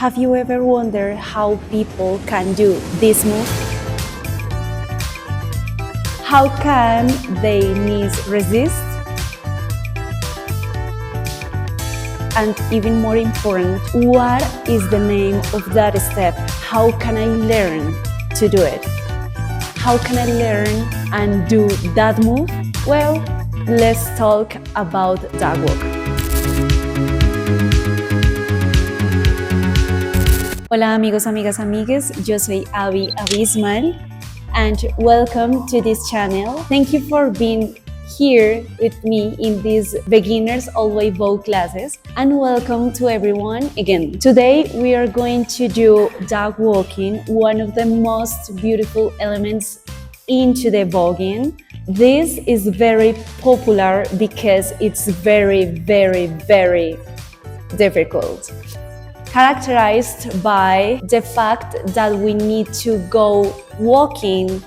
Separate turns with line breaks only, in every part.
Have you ever wondered how people can do this move? How can their knees resist? And even more important, what is the name of that step? How can I learn to do it? How can I learn and do that move? Well, let's talk about duckwalk. Hola amigos, amigas, amigues. Yo soy Abby Abismal and welcome to this channel. Thank you for being here with me in these beginners Old Way Vogue classes, and welcome to everyone again. Today we are going to do duckwalking, one of the most beautiful elements into the voguing. This is very popular because it's very difficult, characterized by the fact that we need to go walking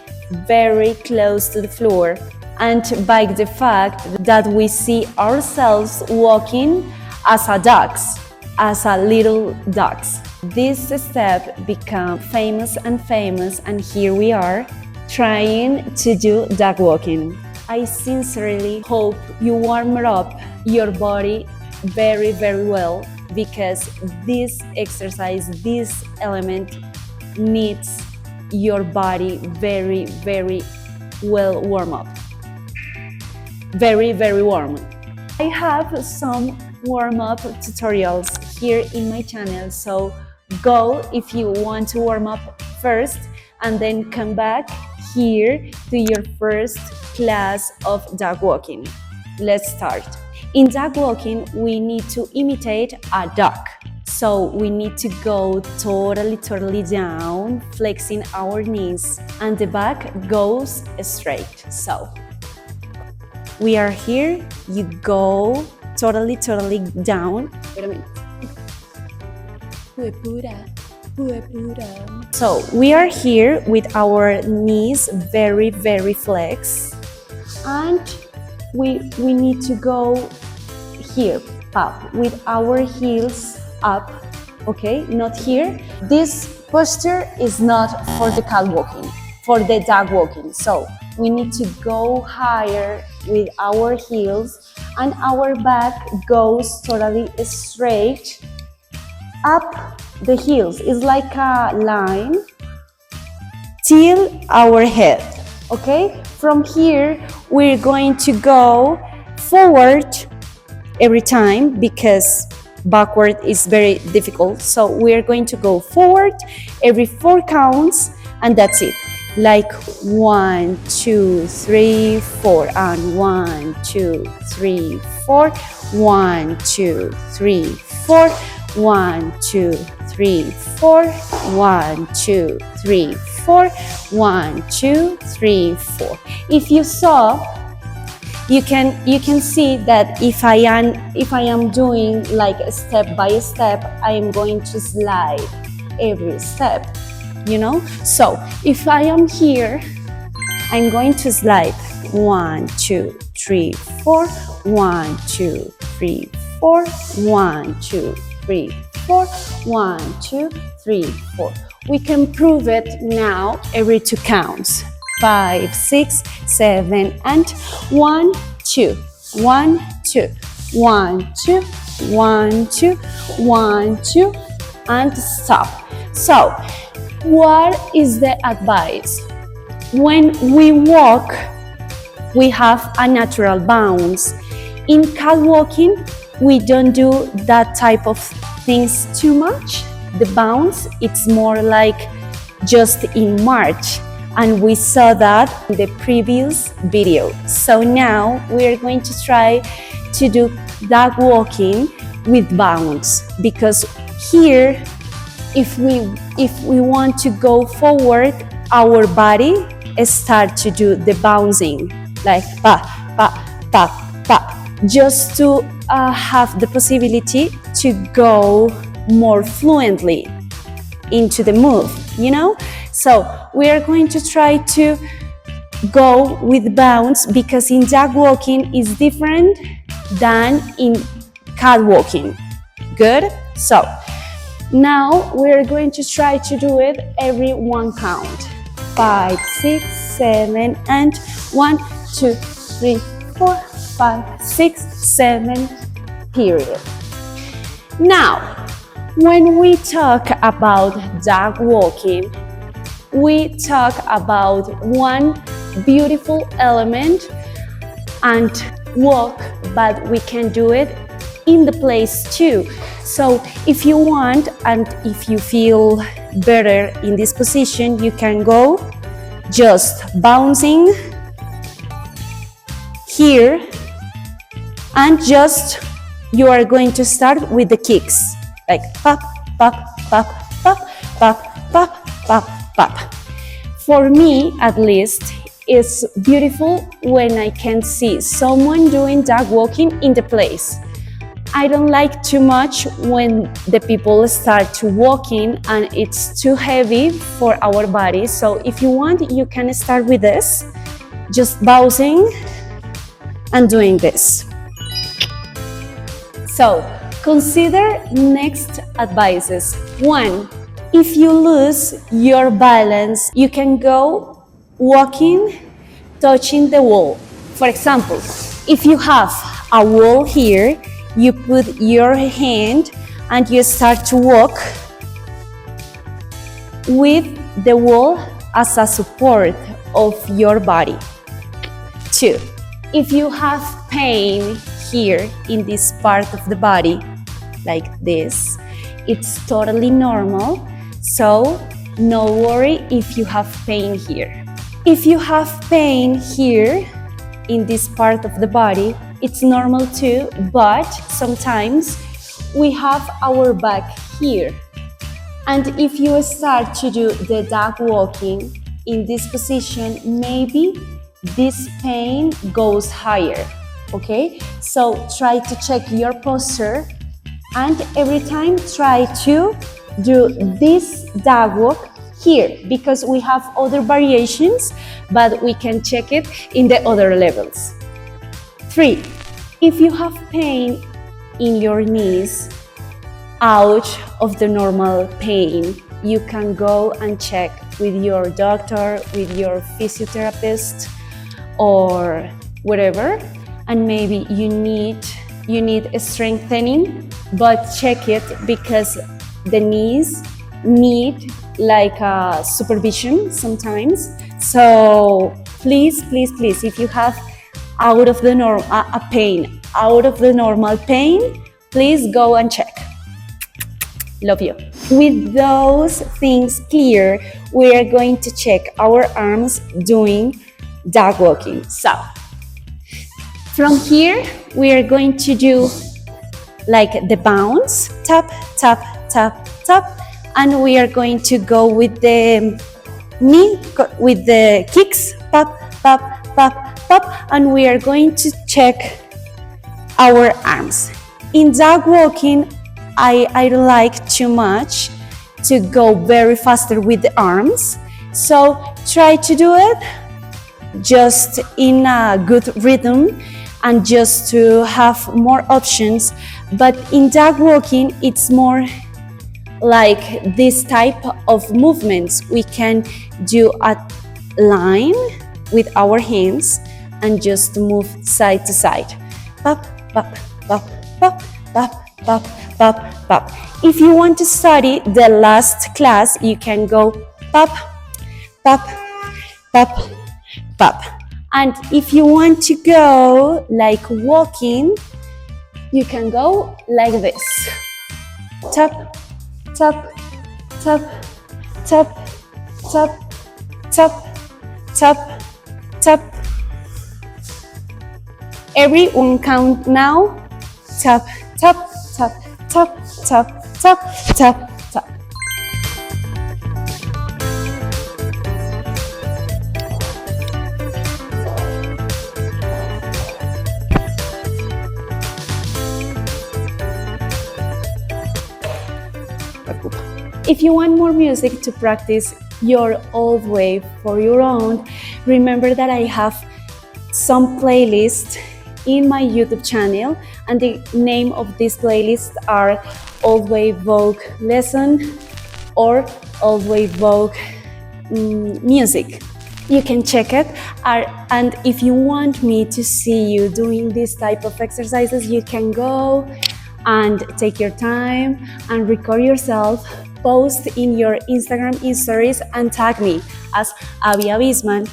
very close to the floor, and by the fact that we see ourselves walking as a ducks, as a little ducks. This step became famous, and here we are trying to do duck walking. I sincerely hope you warm up your body very well, because this exercise, this element needs your body very well warm up. Very warm. I have some warm-up tutorials here in my channel, so go if you want to warm up first and then come back here to your first class of duck walking. Let's start. In duck walking, we need to imitate a duck. So we need to go totally down, flexing our knees, and the back goes straight. So we are here, you go totally down. Wait a minute. So we are here with our knees very flexed, and we need to go here, up, with our heels up, okay, not here. This posture is not for the cat walking, for the duck walking. So we need to go higher with our heels, and our back goes totally straight up the heels. It's like a line till our head, okay? From here, we're going to go forward every time because backward is very difficult. So we're going to go forward every 4 counts, and that's it. Like 1, 2, 3, 4, and 1, 2, 3, 4, 1, 2, 3, 4, 1, 2, 3, 4, 1, 2, 3, 4, 1, 2, 3, 4. If you saw, you can see that if I am doing like step by step, I am going to slide every step, you know. So if I am here, I'm going to slide 1, 2, 3, 4, 1, 2, 3, 4, 1, 2, 3, 4, 1, 2, 3, 4. We can prove it now every 2 counts. 5, 6, 7, and 1, 2, 1, 2, 1, 2, 1, 2, 1, 2, and stop. So, what is the advice? When we walk, we have a natural bounce. In cat walking, we don't do that type of things too much. The bounce, it's more like just in march, and we saw that in the previous video. So now we are going to try to do duck walking with bounce, because here, if we want to go forward, our body start to do the bouncing, like pa, just to have the possibility to go more fluently into the move, you know? So we are going to try to go with bounce, because in duck walking is different than in cat walking. Good? So Now we're going to try to do it every one count. 5, 6, 7, and 1, 2, 3, 4, 5, 6, 7, period. Now, when we talk about dog walking, we talk about one beautiful element and walk, but we can do it in the place too. So if you want and if you feel better in this position, you can go just bouncing here, and just you are going to start with the kicks, like pop, pop, pop, pop, pop, pop, pop, pop. For me, at least, it's beautiful when I can see someone doing dog walking in the place. I don't like too much when the people start to walking and it's too heavy for our body. So if you want, you can start with this, just bouncing and doing this. So consider next advices. 1, if you lose your balance, you can go walking, touching the wall. For example, if you have a wall here, you put your hand and you start to walk with the wall as a support of your body. 2, if you have pain here in this part of the body, like this, it's totally normal, so no worry if you have pain here. If you have pain here in this part of the body, it's normal too, but sometimes we have our back here. And if you start to do the dog walking in this position, maybe this pain goes higher, okay? So try to check your posture, and every time try to do this dog walk here, because we have other variations, but we can check it in the other levels. 3, if you have pain in your knees, out of the normal pain, you can go and check with your doctor, with your physiotherapist, or whatever, and maybe you need a strengthening, but check it because the knees need like a supervision sometimes. So please, if you have out of the normal pain, please go and check. Love you. With those things clear, we are going to check our arms doing dog walking. So from here, we are going to do like the bounce, tap, tap, tap, tap, and we are going to go with the knee, with the kicks, pop, pop, pop, pop, and we are going to check our arms. In dog walking, I don't like too much to go very faster with the arms, so try to do it just in a good rhythm and just to have more options. But in dog walking, it's more like this type of movements. We can do a line with our hands and just move side to side. Pop, pop, pop, pop, pop, pop, pop, pop. If you want to study the last class, you can go pop, pop, pop, pop. And if you want to go like walking, you can go like this. Tap, tap, tap, tap, tap, tap, tap, tap. Every one count now. Tap, tap, tap, tap, tap, tap, tap, tap. If you want more music to practice your old way for your own, remember that I have some playlists in my YouTube channel, and the name of these playlists are Old Way Vogue lesson or Old Way Vogue music. You can check it, and if you want me to see you doing this type of exercises, you can go and take your time and record yourself, post in your Instagram stories and tag me as Abby Abisman.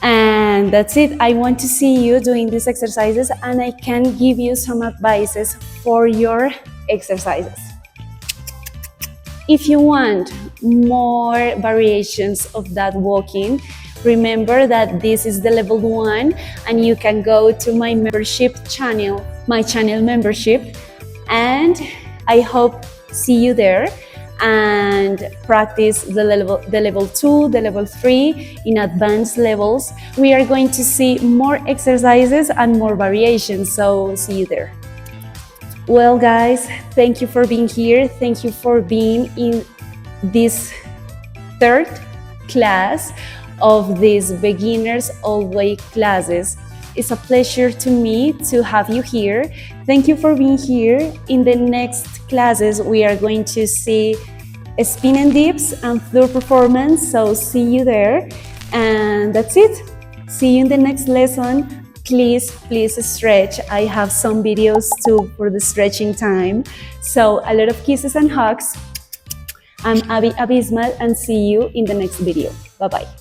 And that's it. I want to see you doing these exercises, and I can give you some advices for your exercises. If you want more variations of that walking, remember that this is the level 1, and you can go to my membership channel, my channel membership, and I hope see you there and practice the level 2, the level 3 in advanced levels. We are going to see more exercises and more variations, so see you there. Well guys, thank you for being here. Thank you for being in this third class of these beginners Old Way classes. It's a pleasure to me to have you here. Thank you for being here. In the next classes, we are going to see spin and dips and floor performance, so see you there. And that's it. See you in the next lesson. Please stretch. I have some videos too for the stretching time. So a lot of kisses and hugs. I'm Abby Abismal, and see you in the next video. Bye-bye.